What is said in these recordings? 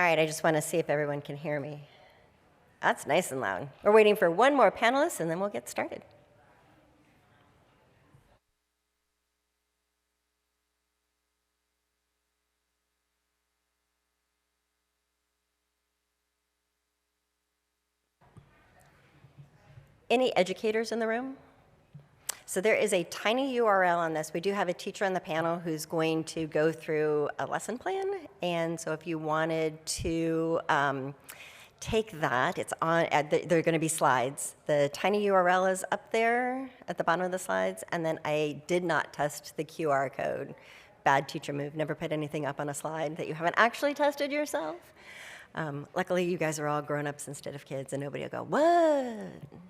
All right, I just want to see if everyone can hear me. That's nice and loud. We're waiting for one more panelist, and then we'll get started. Any educators in the room? So there is a tiny URL on this. We do have a teacher on the panel who's going to go through a lesson plan. And so if you wanted to take that, it's on, there are going to be slides. The tiny URL is up there at the bottom of the slides. And then I did not test the QR code. Bad teacher move. Never put anything up on a slide that you haven't actually tested yourself. Luckily, you guys are all grown-ups instead of kids, and nobody will go, what?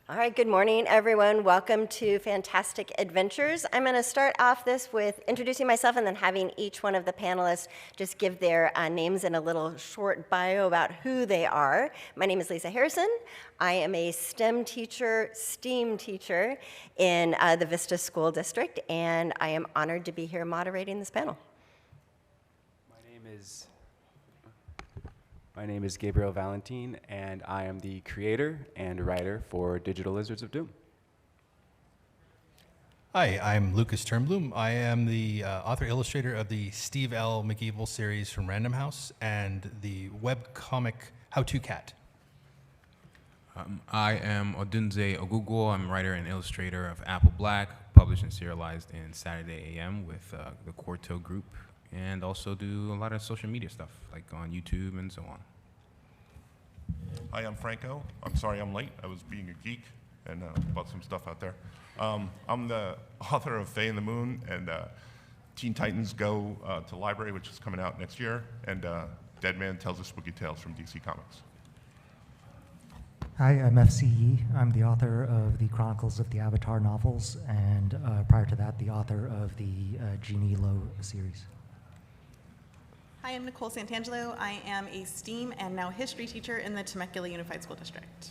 All right, good morning, everyone. Welcome to Fantastic Adventures. I'm going to start off this with introducing myself and then having each one of the panelists just give their names and a little short bio about who they are. My name is Lisa Harrison. I am a STEM teacher, STEAM teacher in the Vista School District, and I am honored to be here moderating this panel. My name is Gabriel Valentin, and I am the creator and writer for Digital Lizards of Doom. Hi, I'm Lucas Turnbloom. I am the author-illustrator of the Steve L. McEvil series from Random House and the webcomic How To Cat. I am Odunze Oguguo. I'm writer and illustrator of Apple Black, published and serialized in Saturday AM with the Quarto group, and also do a lot of social media stuff, like on YouTube and so on. Hi, I'm Franco. I'm sorry I'm late. I was being a geek and bought some stuff out there. I'm the author of Faye and the Moon and Teen Titans Go to Library, which is coming out next year, and Dead Man Tells a Spooky Tales from DC Comics. Hi, I'm FCE. I'm the author of the Chronicles of the Avatar novels, and prior to that, the author of the Genie Lo series. Hi, I'm Nichole Santangelo. I am a STEAM and now history teacher in the Temecula Unified School District.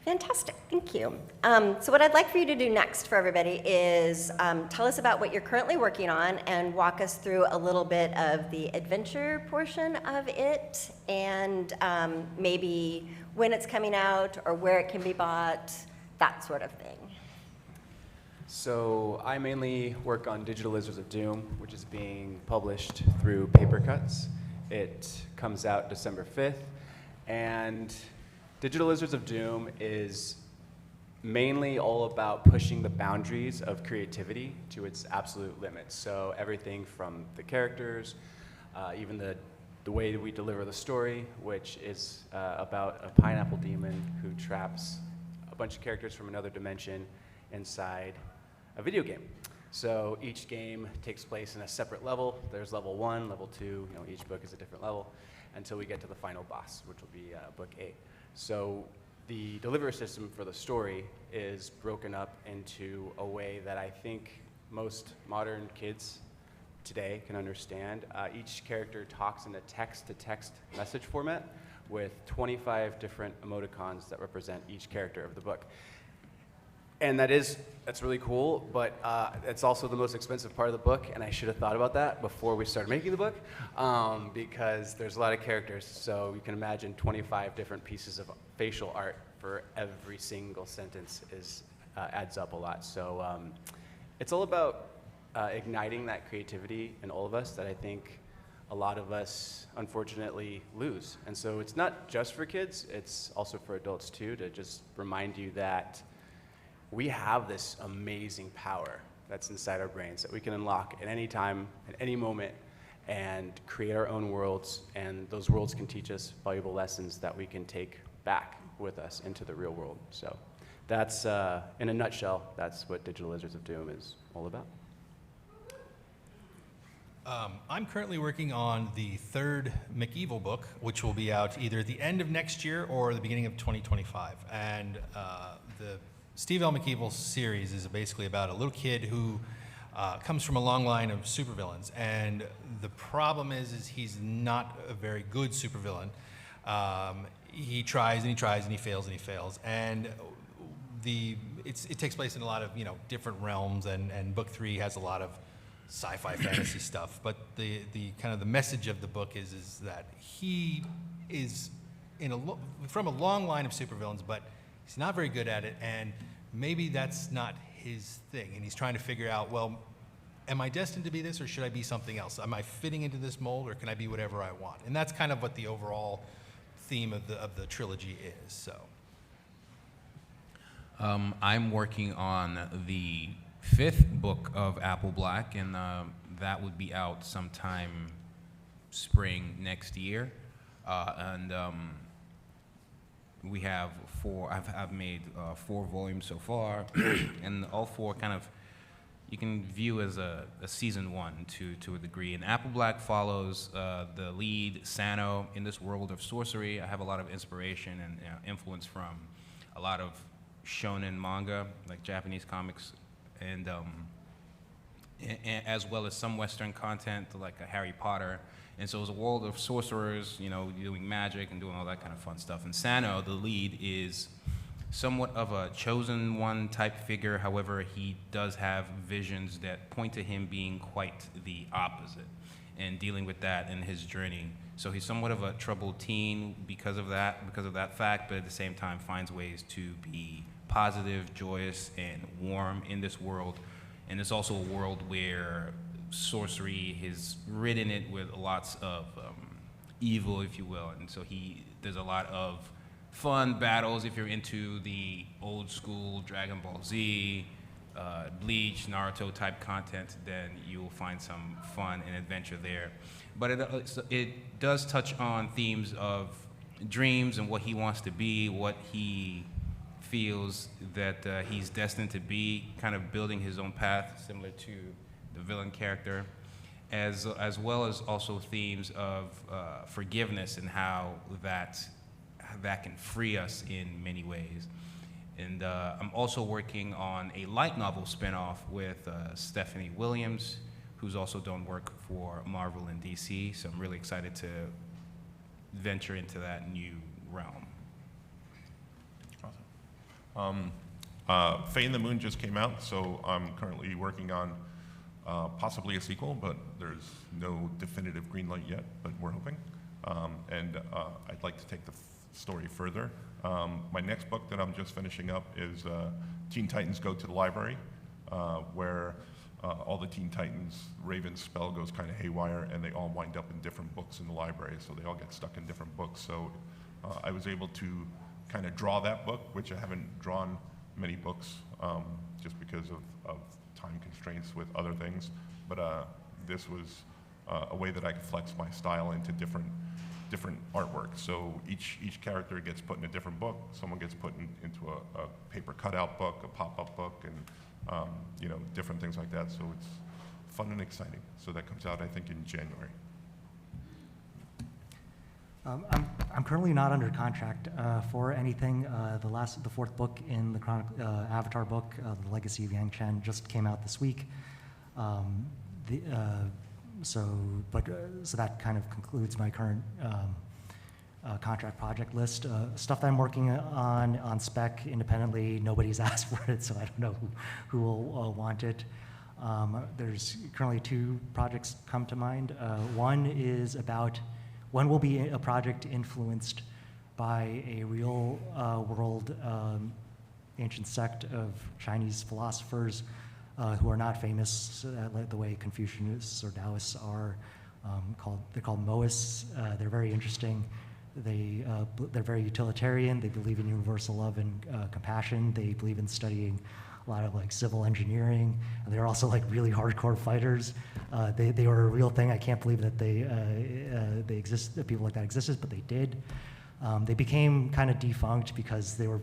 Fantastic, thank you. So what I'd like for you to do next for everybody is tell us about what you're currently working on and walk us through a little bit of the adventure portion of it and maybe when it's coming out or where it can be bought, that sort of thing. So I mainly work on Digital Lizards of Doom, which is being published through Papercutz. It comes out December 5th, and Digital Lizards of Doom is mainly all about pushing the boundaries of creativity to its absolute limits. So everything from the characters, even the way that we deliver the story, which is about a pineapple demon who traps a bunch of characters from another dimension inside a video game. So each game takes place in a separate level. There's level 1, level 2, each book is a different level until we get to the final boss, which will be book 8. So the delivery system for the story is broken up into a way that I think most modern kids today can understand. Each character talks in a text-to-text message format, with 25 different emoticons that represent each character of the book. And that's really cool, but it's also the most expensive part of the book, and I should have thought about that before we started making the book, because there's a lot of characters, so you can imagine 25 different pieces of facial art for every single sentence adds up a lot. So it's all about igniting that creativity in all of us that I think a lot of us unfortunately lose. And so it's not just for kids, it's also for adults too, to just remind you that we have this amazing power that's inside our brains that we can unlock at any time, at any moment, and create our own worlds, and those worlds can teach us valuable lessons that we can take back with us into the real world. So that's, in a nutshell, that's what Digital Lizards of Doom is all about. I'm currently working on the third McEvil book, which will be out either at the end of next year or the beginning of 2025. And the Steve L. McEvil series is basically about a little kid who comes from a long line of supervillains. And the problem is he's not a very good supervillain. He tries and he tries and he fails and he fails. And it takes place in a lot of different realms, and book 3 has a lot of sci-fi fantasy stuff. But the kind of the message of the book is that he is from a long line of supervillains, but he's not very good at it, and maybe that's not his thing. And he's trying to figure out, well, am I destined to be this, or should I be something else? Am I fitting into this mold, or can I be whatever I want? And that's kind of what the overall theme of the trilogy is. So I'm working on the 5th book of Apple Black, and that would be out sometime spring next year. We have I've made 4 volumes so far, and all 4 kind of you can view as a season 1 to a degree. And Apple Black follows the lead Sano in this world of sorcery. I have a lot of inspiration and influence from a lot of shonen manga, like Japanese comics, and as well as some Western content like Harry Potter. And so it's a world of sorcerers, doing magic and doing all that kind of fun stuff. And Sano, the lead, is somewhat of a chosen one type figure. However, he does have visions that point to him being quite the opposite, and dealing with that in his journey. So he's somewhat of a troubled teen because of that fact, but at the same time finds ways to be positive, joyous, and warm in this world. And it's also a world where sorcery is ridden it with lots of evil, if you will. And so there's a lot of fun battles. If you're into the old school Dragon Ball Z, Bleach, Naruto type content, then you will find some fun and adventure there. But it does touch on themes of dreams and what he wants to be, what he feels that he's destined to be, kind of building his own path, similar to the villain character, as well as also themes of forgiveness and how that can free us in many ways. And I'm also working on a light novel spinoff with Stephanie Williams, who's also done work for Marvel and DC, so I'm really excited to venture into that new realm. Awesome. Faye and the Moon just came out, so I'm currently working on possibly a sequel, but there's no definitive green light yet, but we're hoping. I'd like to take the story further. My next book that I'm just finishing up is Teen Titans Go to the Library, where all the Teen Titans, Raven's spell goes kind of haywire, and they all wind up in different books in the library, so they all get stuck in different books. So I was able to kind of draw that book, which I haven't drawn many books just because of time constraints with other things. But this was a way that I could flex my style into different artwork. So each character gets put in a different book. Someone gets put into a paper cutout book, a pop-up book, and different things like that. So it's fun and exciting. So that comes out, I think, in January. I'm currently not under contract for anything. The 4th book in the Avatar book, The Legacy of Yang Chen, just came out this week. So that kind of concludes my current contract project list. Stuff that I'm working on spec independently. Nobody's asked for it, so I don't know who will want it. There's currently 2 projects come to mind. One will be a project influenced by a real world ancient sect of Chinese philosophers who are not famous like the way Confucianists or Taoists are. They're called Moists. They're very interesting. They're very utilitarian. They believe in universal love and compassion. They believe in studying a lot of like civil engineering, and they're also like really hardcore fighters. They were a real thing. I can't believe that they exist. That people like that existed, but they did. They became kind of defunct because they were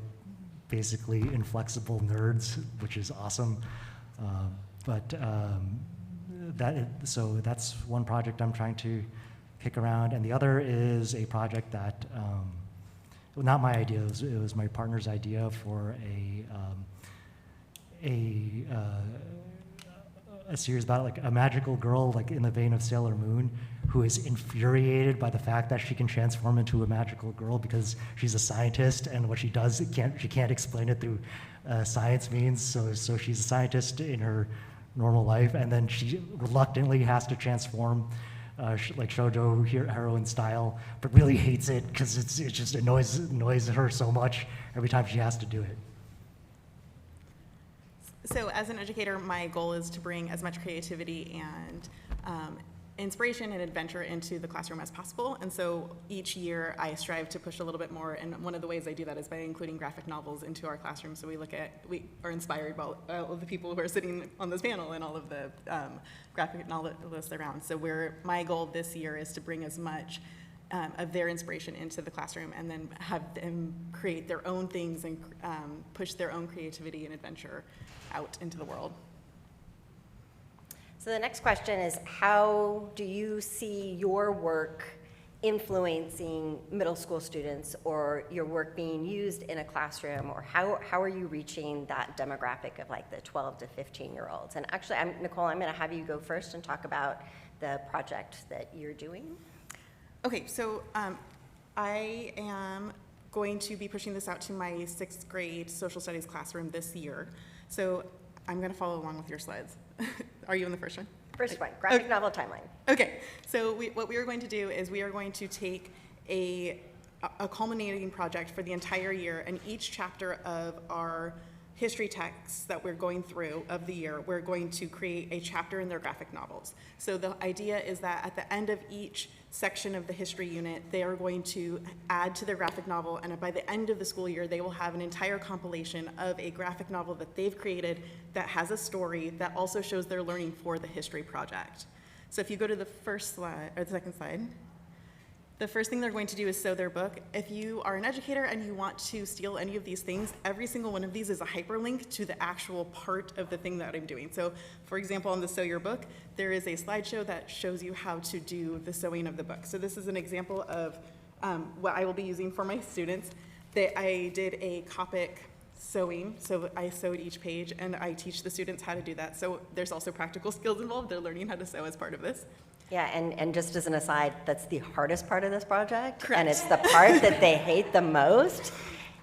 basically inflexible nerds, which is awesome. So that's one project I'm trying to kick around, and the other is a project that, not my idea, it was my partner's idea for a series about like a magical girl, like in the vein of Sailor Moon, who is infuriated by the fact that she can transform into a magical girl because she's a scientist, and what she does, she can't explain it through science means. So she's a scientist in her normal life, and then she reluctantly has to transform, like shoujo heroine style, but really hates it because it just annoys her so much every time she has to do it. So as an educator, my goal is to bring as much creativity and inspiration and adventure into the classroom as possible. And so each year I strive to push a little bit more. And one of the ways I do that is by including graphic novels into our classroom. So we are inspired by all of the people who are sitting on this panel and all of the graphic novelists around. So my goal this year is to bring as much of their inspiration into the classroom, and then have them create their own things and push their own creativity and adventure out into the world. So the next question is, how do you see your work influencing middle school students, or your work being used in a classroom, or how are you reaching that demographic of like the 12 to 15-year-olds? And actually, Nichole, I'm going to have you go first and talk about the project that you're doing. Okay, so I am going to be pushing this out to my 6th grade social studies classroom this year. So I'm going to follow along with your slides. Are you in the first one? First one, graphic novel timeline. Okay, so what we are going to do is we are going to take a culminating project for the entire year, and each chapter of our history texts that we're going through of the year, we're going to create a chapter in their graphic novels. So the idea is that at the end of each section of the history unit, they are going to add to their graphic novel, and by the end of the school year, they will have an entire compilation of a graphic novel that they've created that has a story that also shows their learning for the history project. So if you go to the first slide, or the second slide, the first thing they're going to do is sew their book. If you are an educator and you want to steal any of these things, every single one of these is a hyperlink to the actual part of the thing that I'm doing. So for example, on the Sew Your Book, there is a slideshow that shows you how to do the sewing of the book. So this is an example of what I will be using for my students. I did a Copic sewing, so I sewed each page, and I teach the students how to do that. So there's also practical skills involved. They're learning how to sew as part of this. Yeah, and just as an aside, that's the hardest part of this project. Correct. And it's the part that they hate the most.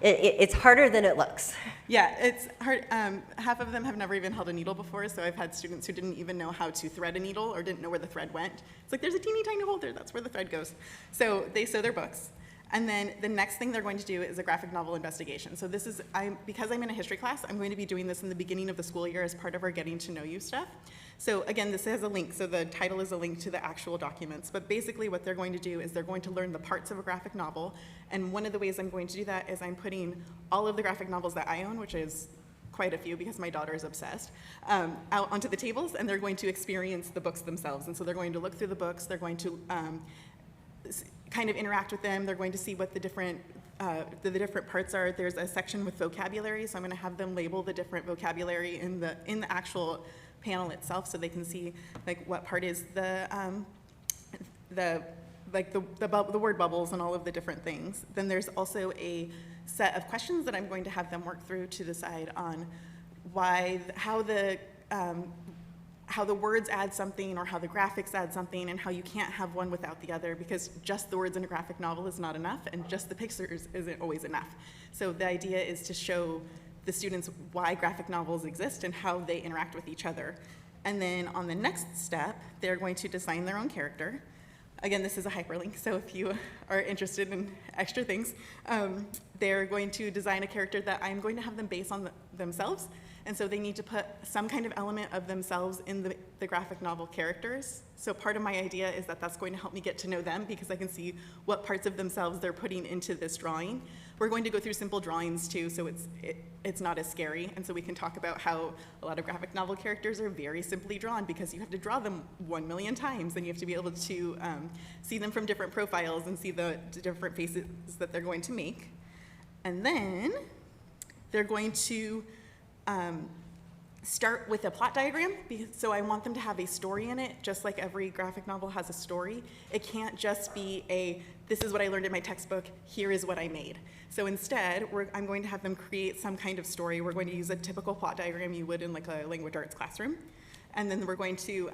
It's harder than it looks. Yeah, it's hard. Half of them have never even held a needle before, so I've had students who didn't even know how to thread a needle or didn't know where the thread went. It's like, there's a teeny tiny hole there, that's where the thread goes. So they sew their books. And then the next thing they're going to do is a graphic novel investigation. So this is, because I'm in a history class, I'm going to be doing this in the beginning of the school year as part of our Getting to Know You stuff. So again, this has a link. So the title is a link to the actual documents. But basically what they're going to do is they're going to learn the parts of a graphic novel. And one of the ways I'm going to do that is I'm putting all of the graphic novels that I own, which is quite a few because my daughter is obsessed, out onto the tables, and they're going to experience the books themselves. And so they're going to look through the books. They're going to kind of interact with them. They're going to see what the different parts are. There's a section with vocabulary, so I'm going to have them label the different vocabulary in the actual panel itself, so they can see like what part is the word bubbles and all of the different things. Then there's also a set of questions that I'm going to have them work through to decide on how the how the words add something or how the graphics add something, and how you can't have one without the other, because just the words in a graphic novel is not enough, and just the pictures isn't always enough. So the idea is to show the students why graphic novels exist and how they interact with each other. And then on the next step, they're going to design their own character. Again, this is a hyperlink, so if you are interested in extra things, they're going to design a character that I'm going to have them base on themselves. And so they need to put some kind of element of themselves in the graphic novel characters. So part of my idea is that that's going to help me get to know them, because I can see what parts of themselves they're putting into this drawing. We're going to go through simple drawings too, so it's not as scary. And so we can talk about how a lot of graphic novel characters are very simply drawn, because you have to draw them 1 million times, and you have to be able to see them from different profiles and see the different faces that they're going to make. And then they're going to start with a plot diagram, so I want them to have a story in it, just like every graphic novel has a story. It can't just be this is what I learned in my textbook, here is what I made. So instead, I'm going to have them create some kind of story. We're going to use a typical plot diagram you would in like a language arts classroom. And then we're going to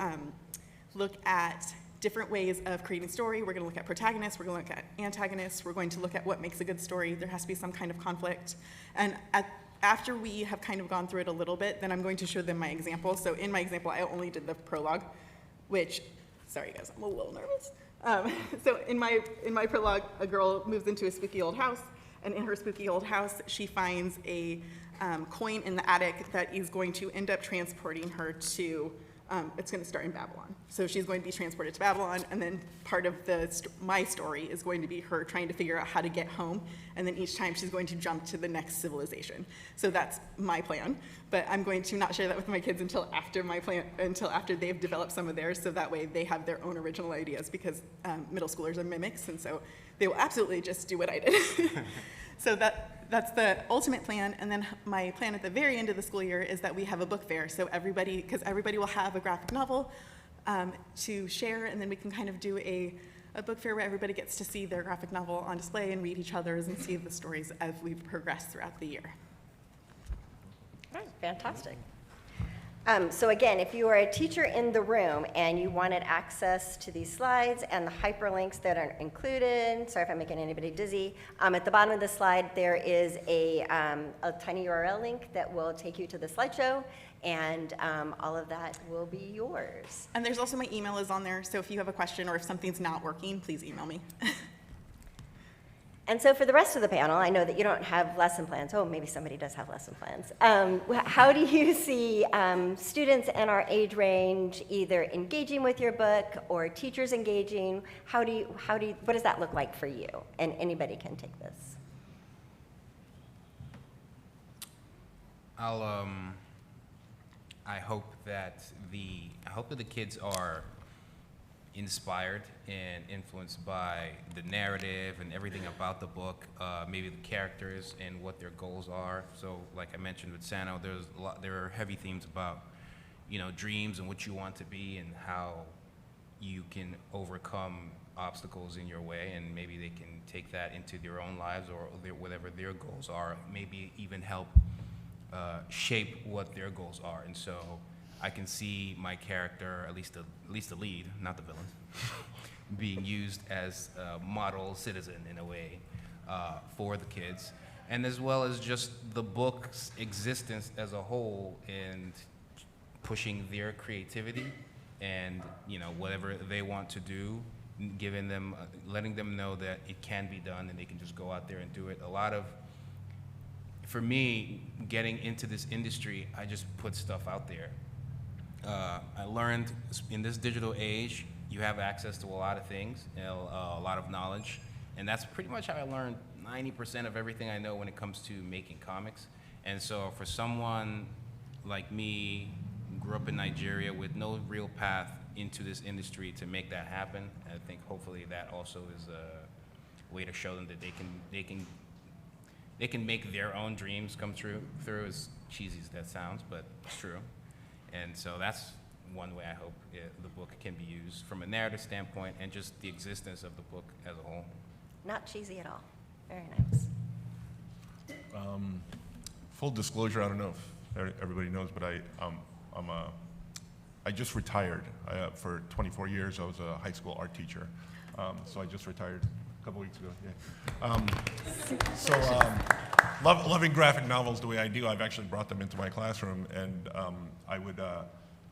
look at different ways of creating story. We're going to look at protagonists, we're going to look at antagonists, we're going to look at what makes a good story. There has to be some kind of conflict. And after we have kind of gone through it a little bit, then I'm going to show them my example. So in my example, I only did the prologue, which, sorry guys, I'm a little nervous. So in my prologue, a girl moves into a spooky old house, and in her spooky old house, she finds a coin in the attic that is going to end up transporting her to, it's going to start in Babylon. So she's going to be transported to Babylon, and then part of my story is going to be her trying to figure out how to get home, and then each time she's going to jump to the next civilization. So that's my plan, but I'm going to not share that with my kids until after they've developed some of theirs, so that way they have their own original ideas, because middle schoolers are mimics, and so they will absolutely just do what I did. So that's the ultimate plan, and then my plan at the very end of the school year is that we have a book fair, so because everybody will have a graphic novel to share, and then we can kind of do a book fair where everybody gets to see their graphic novel on display and read each other's and see the stories as we progress throughout the year. All right, fantastic. So again, if you are a teacher in the room and you wanted access to these slides and the hyperlinks that are included, sorry if I'm making anybody dizzy, at the bottom of the slide there is a tiny URL link that will take you to the slideshow, and all of that will be yours. And there's also my email is on there, so if you have a question or if something's not working, please email me. And so for the rest of the panel, I know that you don't have lesson plans. Oh, maybe somebody does have lesson plans. How do you see students in our age range either engaging with your book or teachers engaging? What does that look like for you? And anybody can take this. I hope that the kids are inspired and influenced by the narrative and everything about the book, maybe the characters and what their goals are. So, like I mentioned with Sano, there are heavy themes about, dreams and what you want to be and how you can overcome obstacles in your way, and maybe they can take that into their own lives or whatever their goals are. Maybe even help shape what their goals are. And so I can see my character, at least the lead, not the villain, being used as a model citizen in a way for the kids, and as well as just the book's existence as a whole and pushing their creativity and whatever they want to do, giving them, letting them know that it can be done and they can just go out there and do it. For me, getting into this industry, I just put stuff out there. I learned in this digital age, you have access to a lot of things, a lot of knowledge, and that's pretty much how I learned 90% of everything I know when it comes to making comics. And so for someone like me, who grew up in Nigeria with no real path into this industry to make that happen, I think hopefully that also is a way to show them that they can make their own dreams come true, as cheesy as that sounds, but it's true. And so that's one way I hope the book can be used from a narrative standpoint and just the existence of the book as a whole. Not cheesy at all. Very nice. Full disclosure, I don't know if everybody knows, but I'm I just retired. For 24 years, I was a high school art teacher. So I just retired a couple weeks ago. Yeah. Loving graphic novels the way I do, I've actually brought them into my classroom, and I would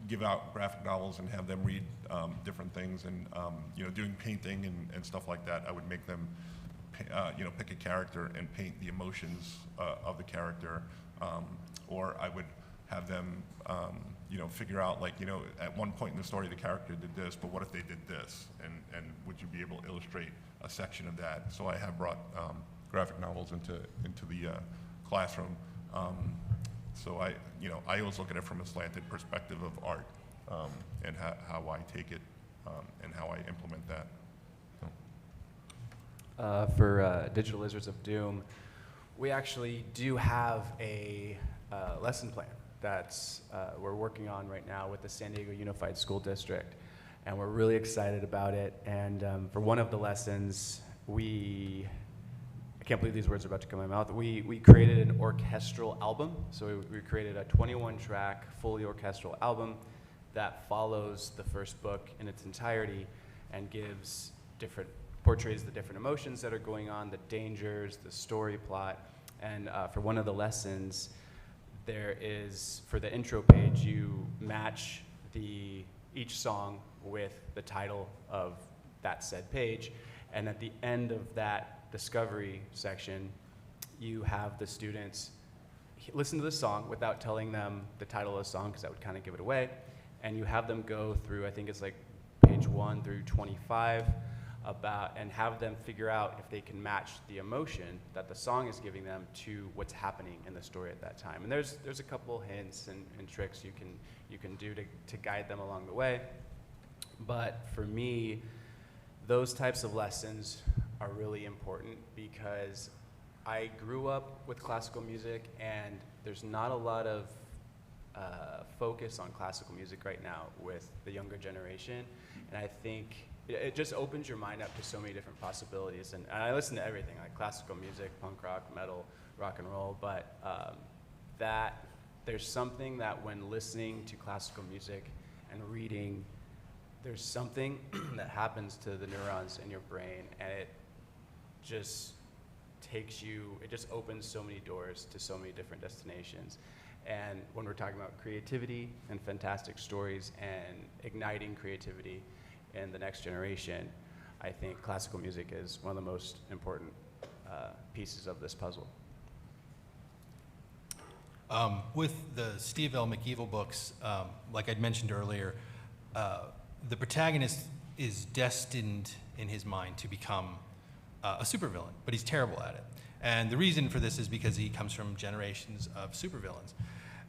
give out graphic novels and have them read different things, and doing painting and stuff like that. I would make them, pick a character and paint the emotions of the character, or I would have them, figure out, at one point in the story the character did this, but what if they did this, and would you be able to illustrate a section of that? So I have brought graphic novels into the classroom. So I always look at it from a slanted perspective of art, and how I take it, and how I implement that. For Digital Lizards of Doom, we actually do have a lesson plan that's we're working on right now with the San Diego Unified School District, and we're really excited about it. And for one of the lessons, I can't believe these words are about to come out of my mouth. We created an orchestral album. So we created a 21-track, fully orchestral album that follows the first book in its entirety and portrays the different emotions that are going on, the dangers, the story plot. And for one of the lessons, there is, for the intro page, you match each song with the title of that said page. And at the end of that discovery section, you have the students listen to the song without telling them the title of the song, because that would kind of give it away. And you have them go through, I think it's like page 1 through 25, and have them figure out if they can match the emotion that the song is giving them to what's happening in the story at that time. And there's a couple hints and tricks you can do to guide them along the way. But for me, those types of lessons are really important, because I grew up with classical music, and there's not a lot of focus on classical music right now with the younger generation. And I think it just opens your mind up to so many different possibilities. And I listen to everything, like classical music, punk rock, metal, rock and roll, but there's something that when listening to classical music and reading, there's something that happens to the neurons in your brain, and it just opens so many doors to so many different destinations. And when we're talking about creativity and fantastic stories and igniting creativity in the next generation, I think classical music is one of the most important pieces of this puzzle. With the Steve L. McEvil books, like I'd mentioned earlier, the protagonist is destined in his mind to become a supervillain, but he's terrible at it. And the reason for this is because he comes from generations of supervillains.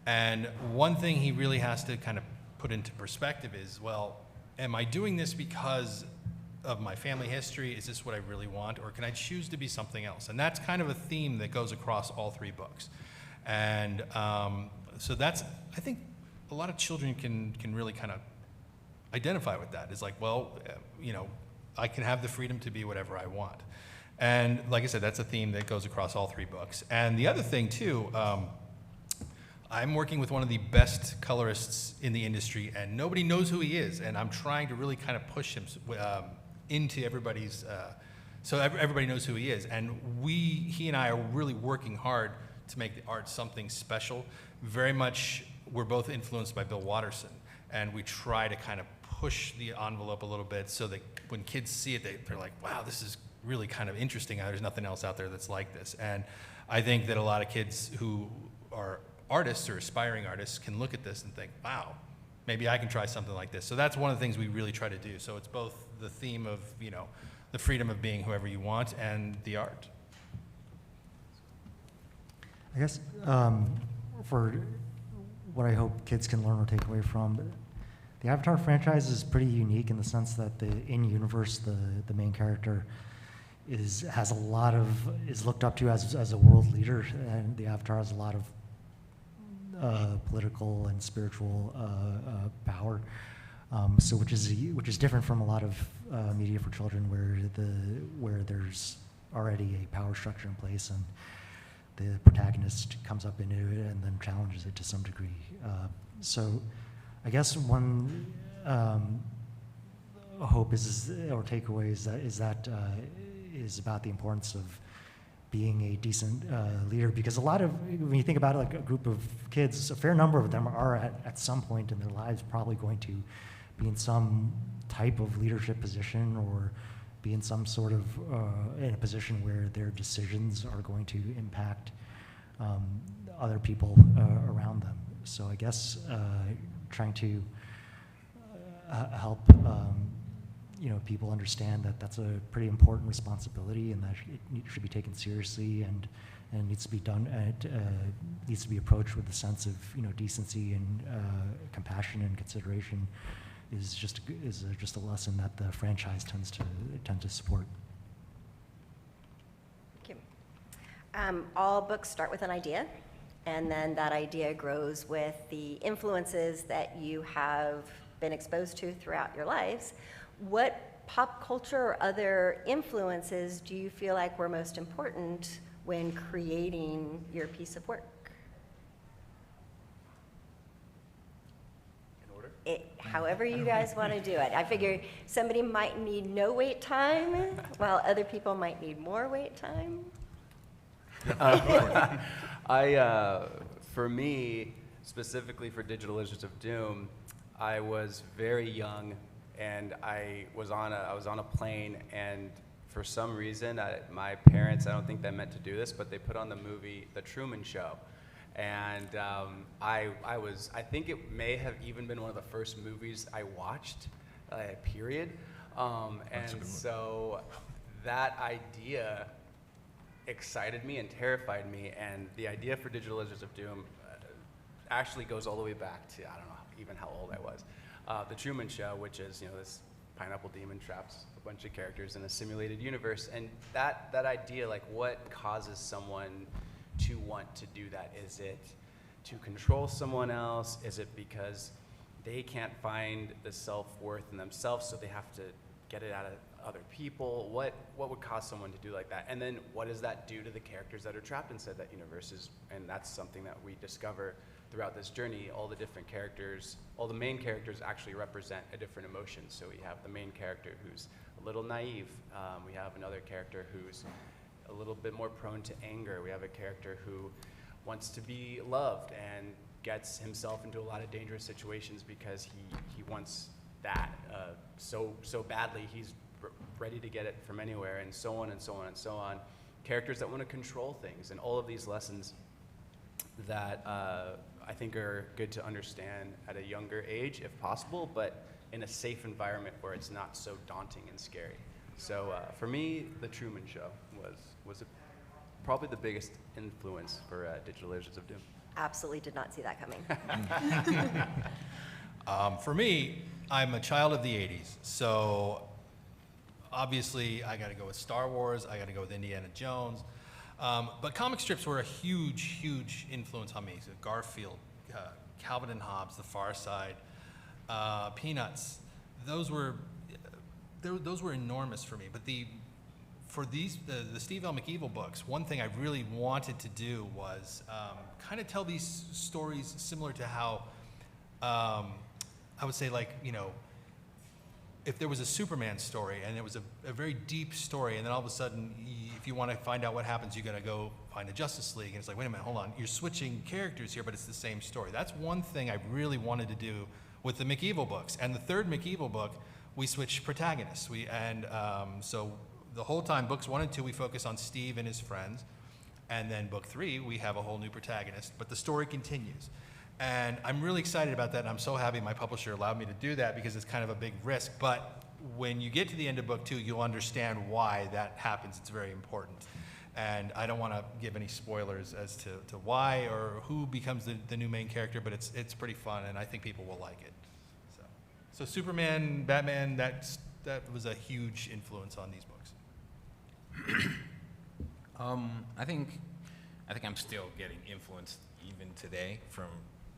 And one thing he really has to kind of put into perspective is, well, am I doing this because of my family history? Is this what I really want? Or can I choose to be something else? And that's kind of a theme that goes across all three books. And so that's, I think a lot of children can really kind of identify with that. It's like, well, I can have the freedom to be whatever I want. And like I said, that's a theme that goes across all three books. And the other thing too, I'm working with one of the best colorists in the industry, and nobody knows who he is. And I'm trying to really kind of push him into everybody's, so everybody knows who he is. And he and I are really working hard to make the art something special. Very much, we're both influenced by Bill Watterson, and we try to kind of push the envelope a little bit so that when kids see it, they're like, wow, this is really kind of interesting. There's nothing else out there that's like this. And I think that a lot of kids who are artists or aspiring artists can look at this and think, wow, maybe I can try something like this. So that's one of the things we really try to do. So it's both the theme of, the freedom of being whoever you want and the art. I guess for what I hope kids can learn or take away from, the Avatar franchise is pretty unique in the sense that in-universe, the main character is looked up to as a world leader, and the Avatar has a lot of political and spiritual power. So which is different from a lot of media for children, where there's already a power structure in place, and the protagonist comes up into it and then challenges it to some degree. So I guess one hope is or takeaway is about the importance of being a decent leader, because a lot of, when you think about it, like a group of kids, a fair number of them are at some point in their lives probably going to be in some type of leadership position, or be in some sort of in a position where their decisions are going to impact other people around them. So I guess trying to help people understand that that's a pretty important responsibility, and that it should be taken seriously, and needs to be done. It needs to be approached with a sense of decency and compassion and consideration. Is just a lesson that the franchise tend to support. Thank you. All books start with an idea, and then that idea grows with the influences that you have been exposed to throughout your lives. What pop culture or other influences do you feel like were most important when creating your piece of work? However you guys want to do it. I figure somebody might need no wait time, while other people might need more wait time. For me, specifically for Digital Lizards of Doom, I was very young, and I was on a plane, and for some reason, my parents, I don't think they meant to do this, but they put on the movie The Truman Show. And I think it may have even been one of the first movies I watched, period. And so that idea excited me and terrified me. And the idea for Digital Lizards of Doom actually goes all the way back to, I don't know even how old I was. The Truman Show, which is, this pineapple demon traps a bunch of characters in a simulated universe. And that idea, like, what causes someone to want to do that? Is it to control someone else? Is it because they can't find the self-worth in themselves, so they have to get it out of other people? What would cause someone to do like that? And then what does that do to the characters that are trapped inside that universe? And that's something that we discover throughout this journey. All the different characters, all the main characters actually represent a different emotion. So we have the main character who's a little naive. We have another character who's a little bit more prone to anger. We have a character who wants to be loved and gets himself into a lot of dangerous situations because he wants that so badly. He's ready to get it from anywhere, and so on and so on and so on. Characters that want to control things, and all of these lessons that I think are good to understand at a younger age, if possible, but in a safe environment where it's not so daunting and scary. So for me, The Truman Show was probably the biggest influence for Digital Lizards of Doom. Absolutely did not see that coming. For me, I'm a child of the 80s, so obviously I got to go with Star Wars, I got to go with Indiana Jones, but comic strips were a huge, huge influence on me. So Garfield, Calvin and Hobbes, The Far Side, Peanuts, those were enormous for me. But for the Steve L. McEvil books, one thing I really wanted to do was kind of tell these stories similar to how I would say, like, if there was a Superman story and it was a very deep story, and then all of a sudden, if you want to find out what happens, you're going to go find a Justice League, and it's like, wait a minute, hold on, you're switching characters here, but it's the same story. That's one thing I really wanted to do with the McEvil books. And the third McEvil book, we switched protagonists. So the whole time, books 1 and 2, we focus on Steve and his friends, and then book 3, we have a whole new protagonist, but the story continues. And I'm really excited about that, and I'm so happy my publisher allowed me to do that, because it's kind of a big risk. But when you get to the end of book 2, you'll understand why that happens. It's very important. And I don't want to give any spoilers as to why or who becomes the new main character, but it's pretty fun, and I think people will like it. So Superman, Batman, that was a huge influence on these books. I think I'm still getting influenced even today from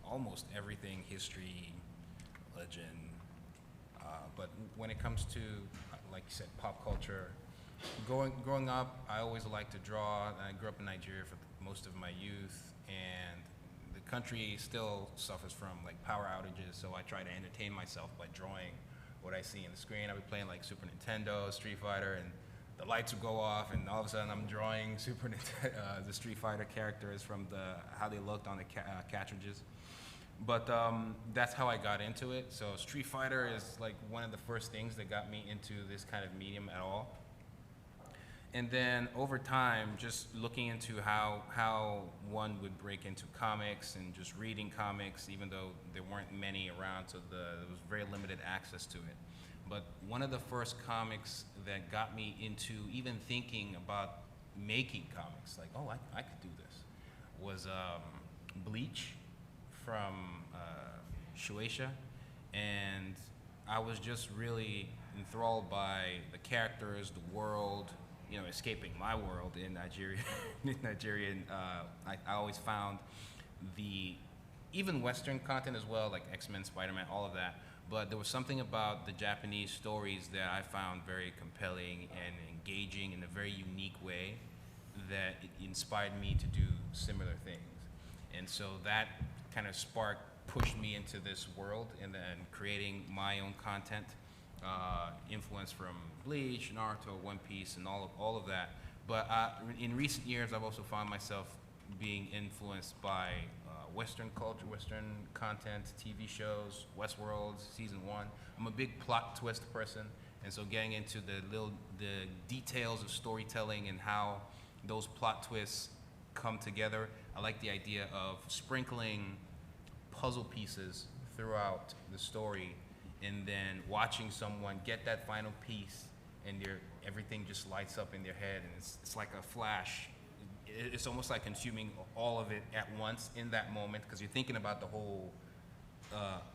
almost everything, history, legend, but when it comes to, like you said, pop culture, growing up, I always liked to draw. I grew up in Nigeria for most of my youth, and the country still suffers from like power outages, so I try to entertain myself by drawing what I see on the screen. I'll be playing like Super Nintendo, Street Fighter, and the lights will go off, and all of a sudden I'm drawing the Street Fighter characters from how they looked on the cartridges. But that's how I got into it. So Street Fighter is like one of the first things that got me into this kind of medium at all. And then over time, just looking into how one would break into comics and just reading comics, even though there weren't many around, so there was very limited access to it. But one of the first comics that got me into even thinking about making comics, like, oh, I could do this, was Bleach from Shueisha. And I was just really enthralled by the characters, the world, you know, escaping my world in Nigeria. I always found even Western content as well, like X-Men, Spider-Man, all of that. But there was something about the Japanese stories that I found very compelling and engaging in a very unique way that it inspired me to do similar things. And so that kind of pushed me into this world, and then creating my own content, influence from Bleach, Naruto, One Piece, and all of that. But in recent years, I've also found myself being influenced by Western culture, Western content, TV shows, Westworld, season 1. I'm a big plot twist person, and so getting into the details of storytelling and how those plot twists come together. I like the idea of sprinkling puzzle pieces throughout the story, and then watching someone get that final piece, and everything just lights up in their head, and it's like a flash. It's almost like consuming all of it at once in that moment, because you're thinking about the whole,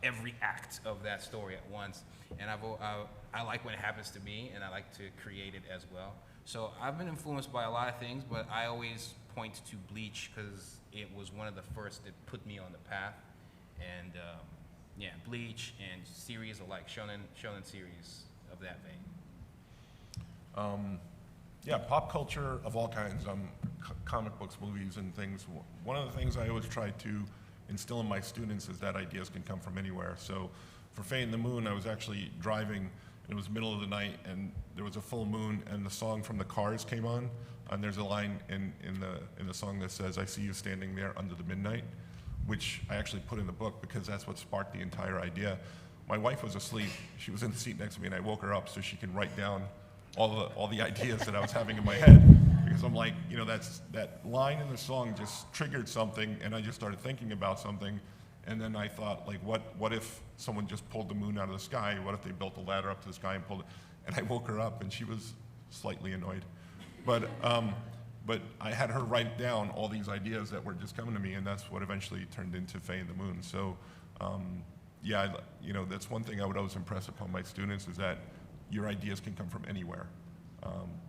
every act of that story at once. And I like when it happens to me, and I like to create it as well. So I've been influenced by a lot of things, but I always point to Bleach because it was one of the first that put me on the path. And yeah, Bleach and series alike, shonen series of that vein. Yeah, pop culture of all kinds, comic books, movies, and things. One of the things I always try to instill in my students is that ideas can come from anywhere. So for Faye and the Moon, I was actually driving, and it was middle of the night, and there was a full moon, and the song from the Cars came on, and there's a line in the song that says, "I see you standing there under the midnight," which I actually put in the book because that's what sparked the entire idea. My wife was asleep. She was in the seat next to me, and I woke her up so she can write down all the ideas that I was having in my head, because I'm like, you know, that line in the song just triggered something, and I just started thinking about something, and then I thought, like, what if someone just pulled the moon out of the sky? What if they built a ladder up to the sky and pulled it? And I woke her up, and she was slightly annoyed, but I had her write down all these ideas that were just coming to me, and that's what eventually turned into Faye and the Moon. So, yeah, you know, that's one thing I would always impress upon my students, is that your ideas can come from anywhere.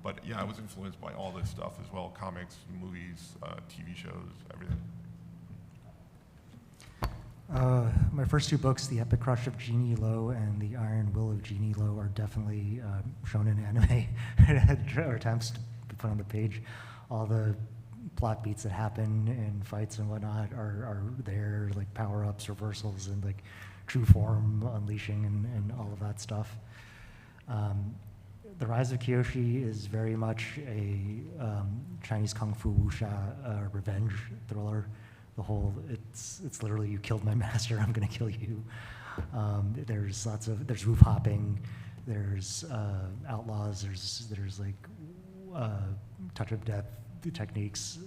But yeah, I was influenced by all this stuff as well: comics, movies, TV shows, everything. My first two books, The Epic Crush of Jeannie Lo and The Iron Will of Jeannie Lo, are definitely shonen anime or attempts to put on the page. All the plot beats that happen in fights and whatnot are there, like power-ups, reversals, and like true form unleashing and all of that stuff. The Rise of Kyoshi is very much a Chinese kung fu wuxia revenge thriller. It's literally, you killed my master, I'm gonna kill you. There's roof hopping, there's outlaws, there's like touch of death techniques.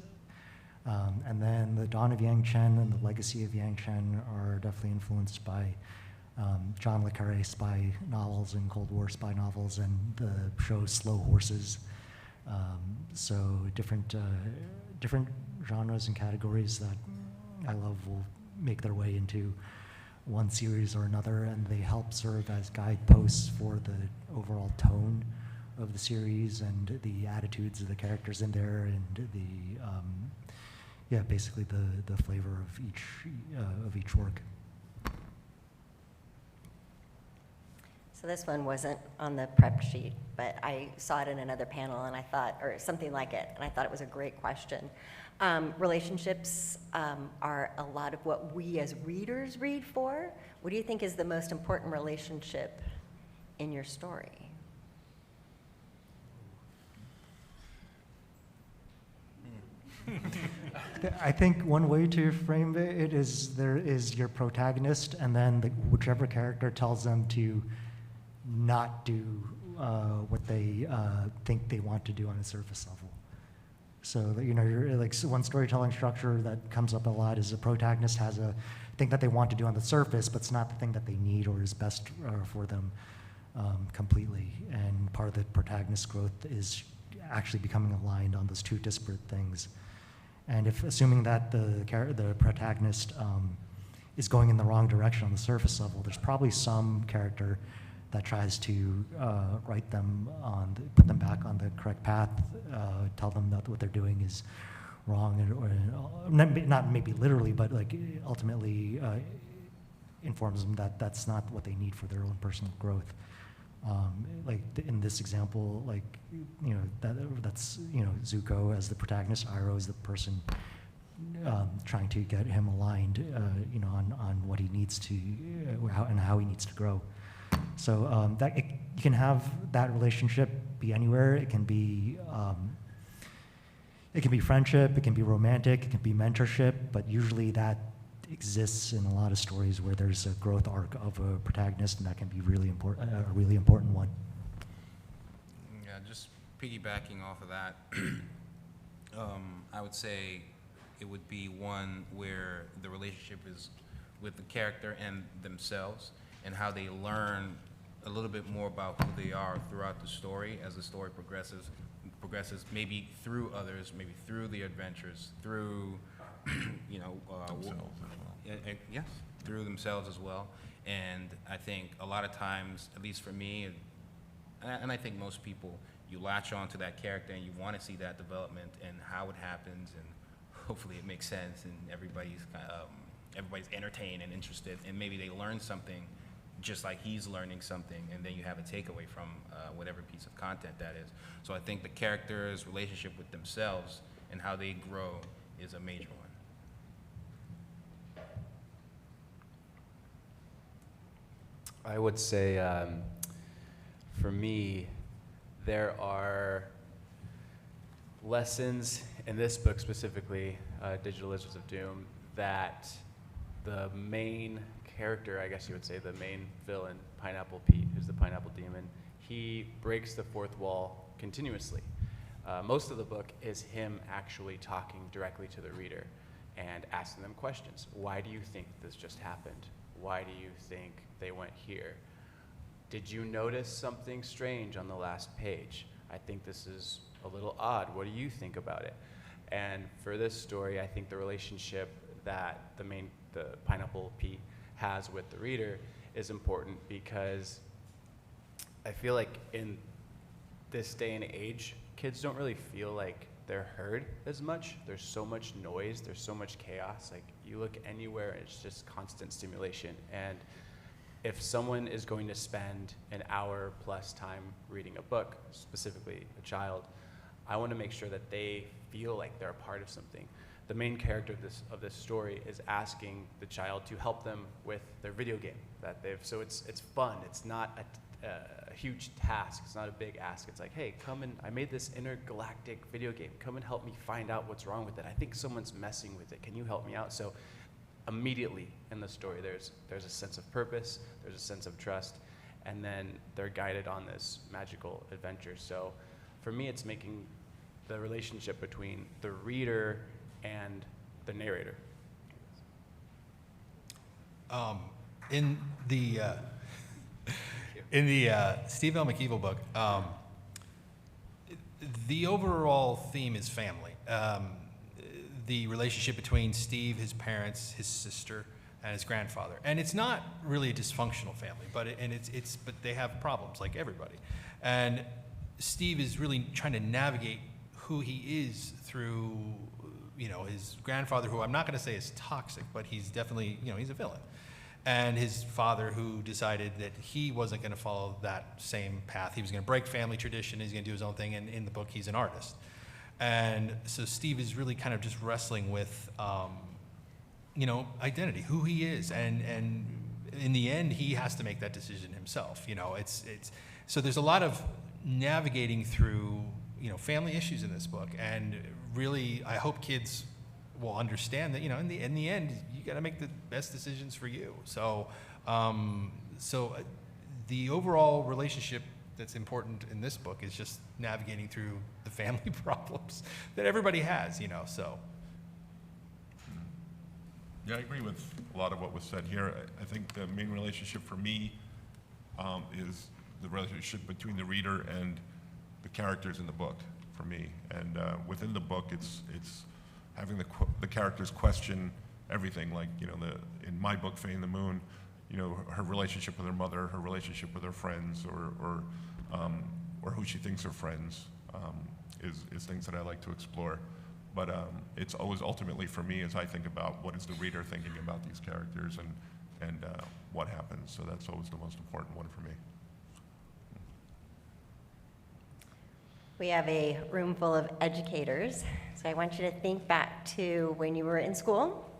And then the Dawn of Yang Chen and the Legacy of Yang Chen are definitely influenced by John le Carré spy novels and Cold War spy novels, and the show Slow Horses. So different genres and categories that I love will make their way into one series or another, and they help serve as guideposts for the overall tone of the series and the attitudes of the characters in there, and basically the flavor of each work. So this one wasn't on the prep sheet, but I saw it in another panel and I thought, or something like it, and I thought it was a great question. Relationships are a lot of what we as readers read for. What do you think is the most important relationship in your story? I think one way to frame it is there is your protagonist, and then whichever character tells them to not do what they think they want to do on a surface level. So that, you're like one storytelling structure that comes up a lot is the protagonist has a thing that they want to do on the surface, but it's not the thing that they need or is best for them completely. And part of the protagonist's growth is actually becoming aligned on those two disparate things. And if assuming that the protagonist is going in the wrong direction on the surface level, there's probably some character that tries to put them back on the correct path, tell them that what they're doing is wrong, or not maybe literally, but like ultimately informs them that that's not what they need for their own personal growth. Like in this example, like that's Zuko as the protagonist, Iroh is the person trying to get him aligned, on what he needs to, and how he needs to grow. So you can have that relationship be anywhere. It can be friendship, it can be romantic, it can be mentorship, but usually that exists in a lot of stories where there's a growth arc of a protagonist, and that can be really important, a really important one. Yeah, just piggybacking off of that, I would say it would be one where the relationship is with the character and themselves, and how they learn a little bit more about who they are throughout the story as the story progresses maybe through others, maybe through the adventures, through yes, through themselves as well. And I think a lot of times, at least for me, and I think most people, you latch on to that character and you want to see that development and how it happens, and hopefully it makes sense and everybody's entertained and interested, and maybe they learn something just like he's learning something, and then you have a takeaway from whatever piece of content that is. So I think the character's relationship with themselves and how they grow is a major one. I would say, for me, there are lessons in this book specifically, Digitalism of Doom, that the main character, I guess you would say, the main villain, Pineapple Pete, who's the Pineapple Demon, he breaks the fourth wall continuously. Most of the book is him actually talking directly to the reader and asking them questions. Why do you think this just happened? Why do you think they went here? Did you notice something strange on the last page? I think this is a little odd. What do you think about it? And for this story, I think the relationship that the Pineapple Pete has with the reader is important, because I feel like in this day and age, kids don't really feel like they're heard as much. There's so much noise, there's so much chaos. Like, you look anywhere and it's just constant stimulation. And if someone is going to spend an hour plus time reading a book, specifically a child, I want to make sure that they feel like they're a part of something. The main character of this story is asking the child to help them with their video game that they've. So it's fun. It's not a huge task. It's not a big ask. It's like, hey, come and I made this intergalactic video game. Come and help me find out what's wrong with it. I think someone's messing with it. Can you help me out? So immediately in the story, there's a sense of purpose. There's a sense of trust, and then they're guided on this magical adventure. So for me, it's making the relationship between the reader and the narrator. In the Steve L. McEvil book, the overall theme is family. The relationship between Steve, his parents, his sister, and his grandfather, and it's not really a dysfunctional family, but but they have problems like everybody, and Steve is really trying to navigate who he is through, his grandfather, who I'm not going to say is toxic, but he's definitely, he's a villain. and his father, who decided that he wasn't going to follow that same path. He was going to break family tradition. He's going to do his own thing. And in the book, he's an artist. And so Steve is really kind of just wrestling with, identity, who he is, and in the end, he has to make that decision himself. So there's a lot of navigating through, family issues in this book, and really, I hope kids will understand that, in the end, you got to make the best decisions for you. So, the overall relationship that's important in this book is just navigating through the family problems that everybody has, so. Yeah, I agree with a lot of what was said here. I think the main relationship for me is the relationship between the reader and the characters in the book, for me. And within the book, it's having the characters question everything. Like, in my book, Faye in the Moon, her relationship with her mother, her relationship with her friends, or who she thinks are friends, is things that I like to explore. But it's always ultimately for me, as I think about what is the reader thinking about these characters and what happens. So that's always the most important one for me. We have a room full of educators, so I want you to think back to when you were in school,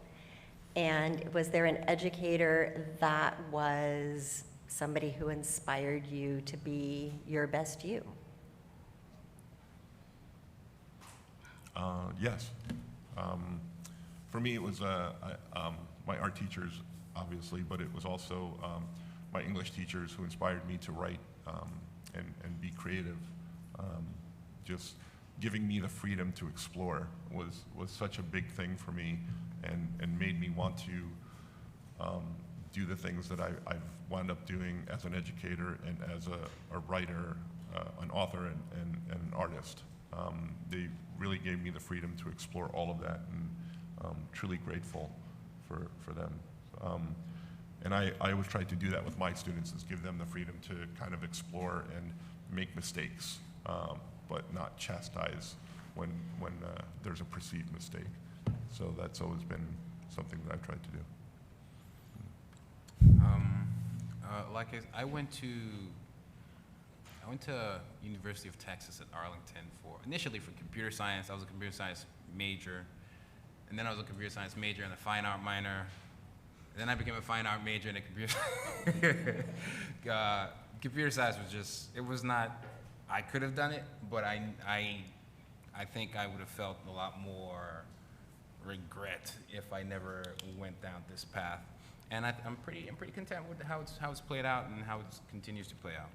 and was there an educator that was somebody who inspired you to be your best you? Yes. For me, it was my art teachers, obviously, but it was also my English teachers who inspired me to write and be creative. Just giving me the freedom to explore was such a big thing for me, and made me want to do the things that I've wound up doing as an educator and as a writer, an author, and an artist. They really gave me the freedom to explore all of that, and truly grateful for them. And I always try to do that with my students, is give them the freedom to kind of explore and make mistakes, but not chastise when there's a perceived mistake. So that's always been something that I've tried to do. I went to University of Texas at Arlington initially for computer science. I was a computer science major, and then I was a computer science major and a fine art minor. And then I became a fine art major and a computer computer science was just, it was not, I could have done it, but I think I would have felt a lot more regret if I never went down this path. And I'm pretty content with how it's played out and how it continues to play out.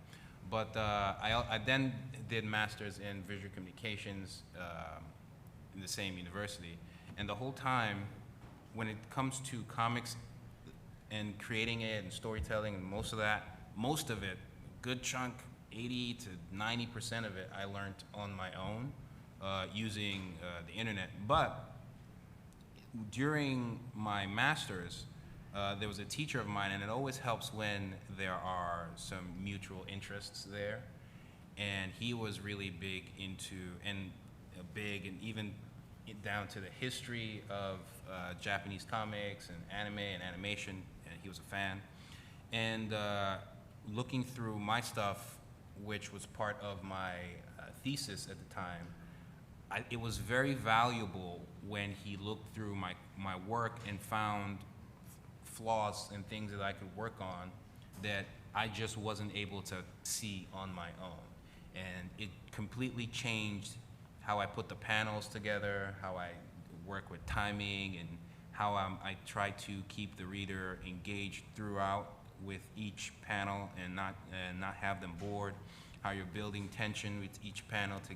But I then did masters in visual communications in the same university. And the whole time, when it comes to comics and creating it and storytelling and most of it, good chunk, 80 to 90% of it, I learned on my own using the internet. But during my masters, there was a teacher of mine, and it always helps when there are some mutual interests there. And he was really big into, and even down to the history of Japanese comics and anime and animation, and he was a fan. And looking through my stuff, which was part of my thesis at the time, it was very valuable when he looked through my work and found flaws and things that I could work on that I just wasn't able to see on my own. And it completely changed how I put the panels together, how I work with timing, and how I try to keep the reader engaged throughout with each panel and not have them bored, how you're building tension with each panel to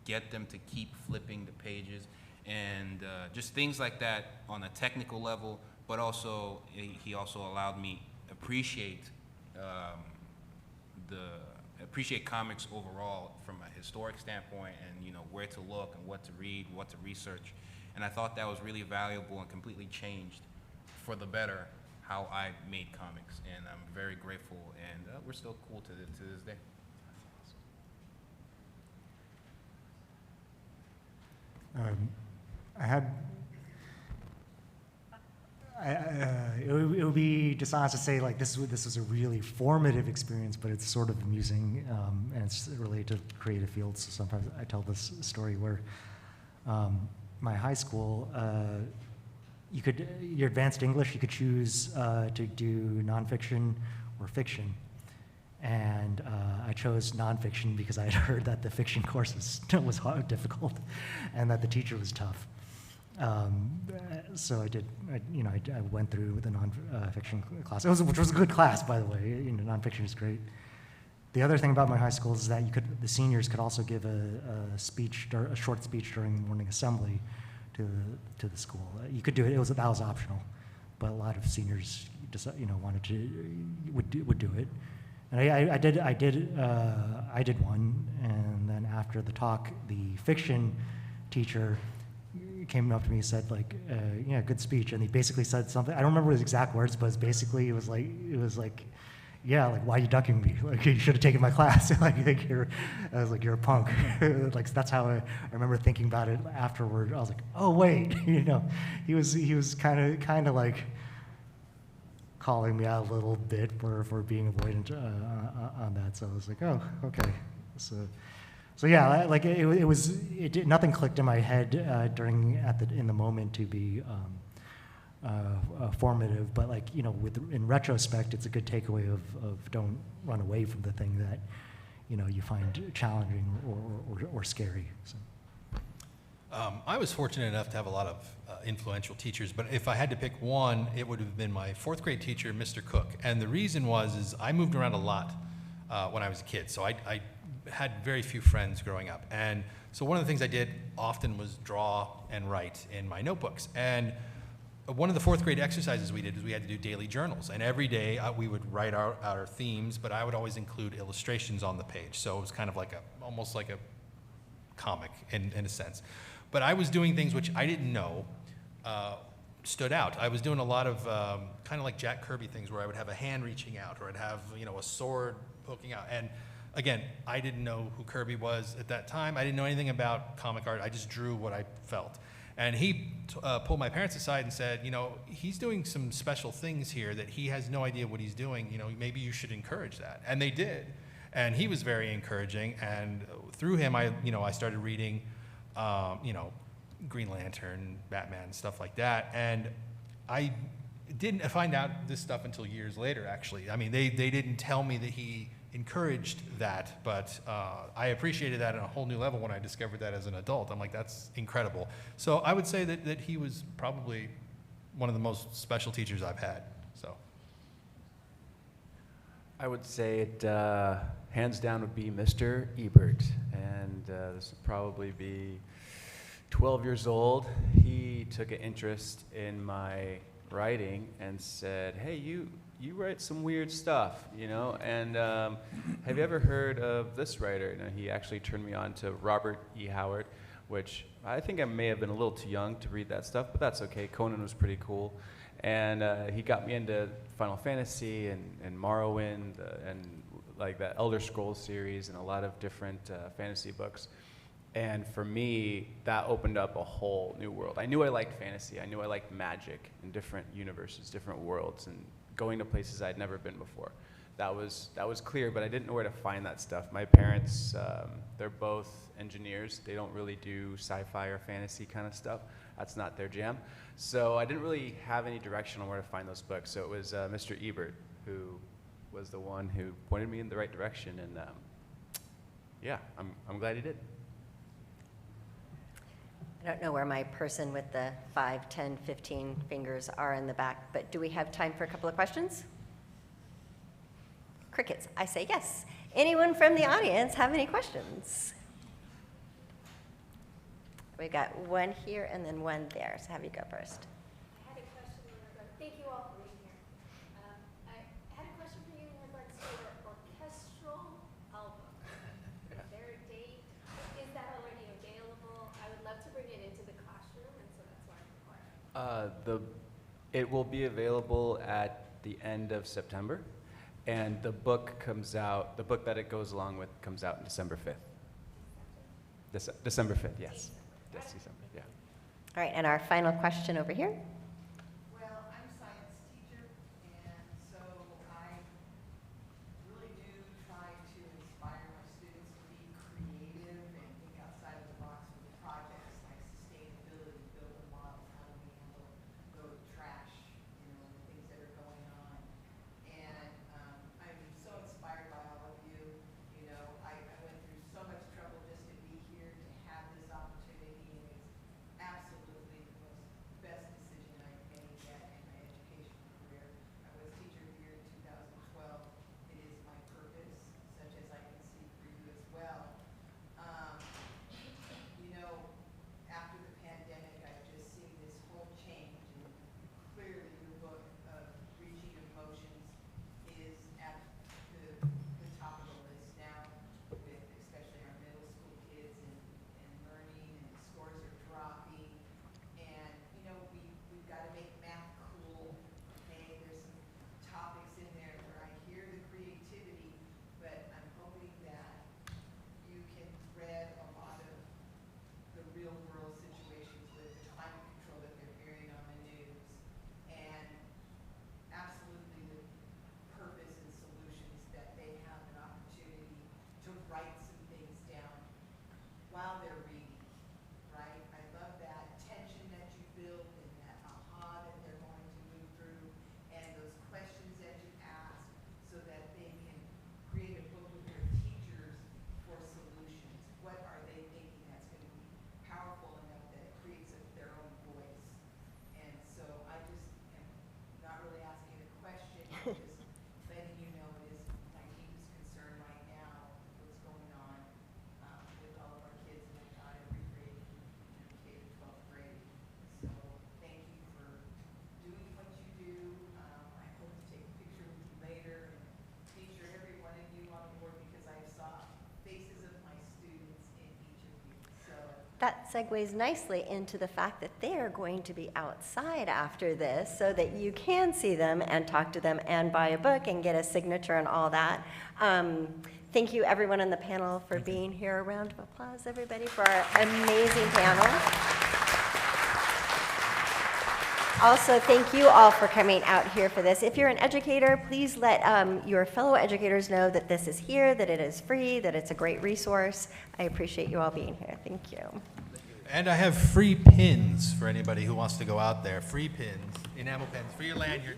get them to keep flipping the pages, and just things like that on a technical level. But also, he also allowed me appreciate comics overall from a historic standpoint, and where to look and what to read, what to research. And I thought that was really valuable and completely changed for the better how I made comics. And I'm very grateful, and we're still cool to this day. it would be dishonest to say like this was a really formative experience, but it's sort of amusing, and it's related to creative fields. So sometimes I tell this story where my high school, your advanced English, you could choose to do nonfiction or fiction. And I chose nonfiction because I had heard that the fiction course was hard, difficult, and that the teacher was tough. So I went through the nonfiction class, which was a good class, by the way. Nonfiction is great. The other thing about my high school is that the seniors could also give a short speech during morning assembly to the school. You could do it. That was optional, but a lot of seniors would do it. And I did one, and then after the talk, the fiction teacher came up to me and said good speech, and he basically said something. I don't remember his exact words, but it was like, yeah, like, why are you ducking me? Like, you should have taken my class. I was like, you're a punk. Like, that's how I remember thinking about it afterward. I was like, oh wait, he was kind of like calling me out a little bit for being avoidant on that. So I was like, oh, okay. So yeah, like nothing clicked in my head in the moment to be formative, but in retrospect, it's a good takeaway of don't run away from the thing that you find challenging or scary. So. I was fortunate enough to have a lot of influential teachers, but if I had to pick one, it would have been my 4th grade teacher, Mr. Cook. And the reason is I moved around a lot when I was a kid, so I had very few friends growing up. And so one of the things I did often was draw and write in my notebooks. And one of the 4th grade exercises we did is we had to do daily journals. And every day we would write out our themes, but I would always include illustrations on the page. So it was kind of almost like a comic in a sense. But I was doing things which I didn't know stood out. I was doing a lot of kind of like Jack Kirby things where I would have a hand reaching out, or I'd have a sword poking out. And again, I didn't know who Kirby was at that time. I didn't know anything about comic art. I just drew what I felt. And he pulled my parents aside and said, he's doing some special things here that he has no idea what he's doing. Maybe you should encourage that. And they did. And he was very encouraging. And through him, I started reading, Green Lantern, Batman, stuff like that. And I didn't find out this stuff until years later, actually. I mean, they didn't tell me that he encouraged that, but I appreciated that on a whole new level when I discovered that as an adult. I'm like, that's incredible. So I would say that he was probably one of the most special teachers I've had. So I would say it hands down would be Mr. Ebert, and this would probably be 12 years old. He took an interest in my writing and said, hey, you write some weird stuff, and have you ever heard of this writer? He actually turned me on to Robert E. Howard, which I think I may have been a little too young to read that stuff, but that's okay. Conan was pretty cool. And he got me into Final Fantasy and Morrowind and like the Elder Scrolls series and a lot of different fantasy books. And for me, that opened up a whole new world. I knew I liked fantasy. I knew I liked magic in different universes, different worlds, and going to places I'd never been before. That was clear, but I didn't know where to find that stuff. My parents, they're both engineers. They don't really do sci-fi or fantasy kind of stuff. That's not their jam. So I didn't really have any direction on where to find those books. So it was Mr. Ebert who was the one who pointed me in the right direction, and yeah, I'm glad he did. I don't know where my person with the 5, 10, 15 fingers are in the back, but do we have time for a couple of questions? Crickets. I say yes. Anyone from the audience have any questions? We've got one here and then one there, so have you go first. I had a question in regards, thank you all for being here. I had a question for you in regards to your orchestral album. Is there a date? Is that already available? I would love to bring it into the classroom, and so that's why I'm inquiring. It will be available at the end of September, and the book that it goes along with comes out on December 5th. December 5th, yes. Yes, December, yeah. All right, and our final question over here. Well, I'm segues nicely into the fact that they are going to be outside after this so that you can see them and talk to them and buy a book and get a signature and all that. Thank you, everyone on the panel, for being here. A round of applause, everybody, for our amazing panel. Also, thank you all for coming out here for this. If you're an educator, please let your fellow educators know that this is here, that it is free, that it's a great resource. I appreciate you all being here. Thank you. And I have free pins for anybody who wants to go out there. Free pins, enamel pins for your lanyard.